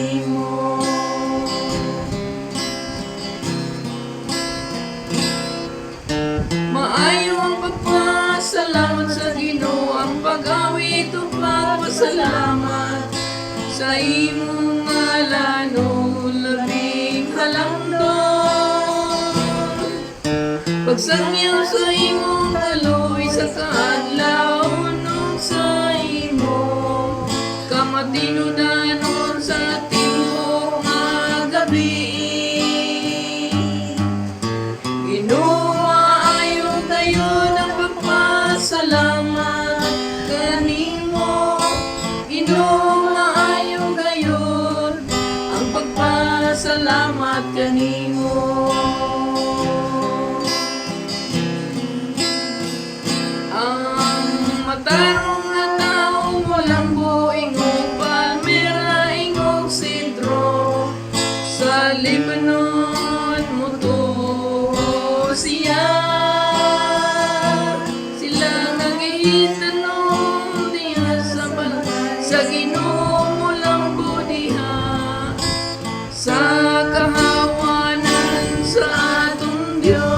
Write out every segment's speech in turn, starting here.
kanimo. Maayo ang pagpasalamat sa Ginoo, ang pag-awit o pagpasalamat sa imong ngalan o labing halangdon. Pagsangyaw sa imong daloy sa kaadlaw nung sa imo kamatinudanon sa tibuok nga gabi. Ginoo, maayo kayo ng pagpasalamat kanimo. Ginoo, maayo gayon ang pagpasalamat kanimo. Ang matarong na tao walang buing o palmera ingong sentro sa Lebanon mutuo siya. Sila nangihitanong diha sa Ginoo mo lang budiha sa kahawanan sa atong Dios.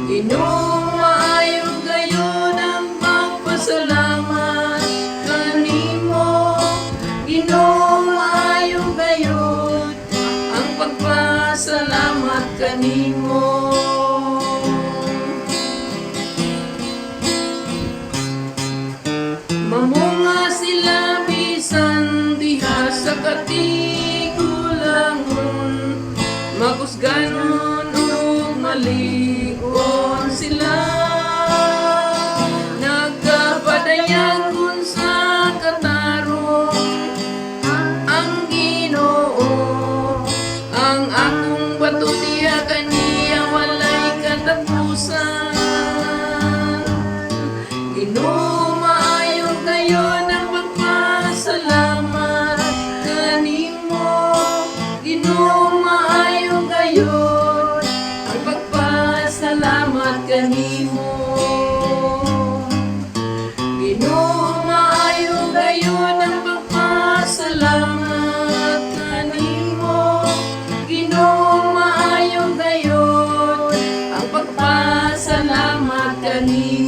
Ginoo, maayo gayon ang pagpasalamat kanimo. Ginoo, maayo gayon ang pagpasalamat kanimo. Mamunga sila bisan diha sa katigulangon, makusganon o maligon sila. Nagkapadayagon sa katarong ang Ginoo, ang akong bato diha kaniya walay katapusan. Ginoo, maayo gayon ang pagpasalamat kanimo. Ginoo, maayo gayon ang pagpasalamat kanimo. Ginoo, maayo gayon ang pagpasalamat kanimo. Ginoo, maayo gayon ang pagpasalamat kanimo.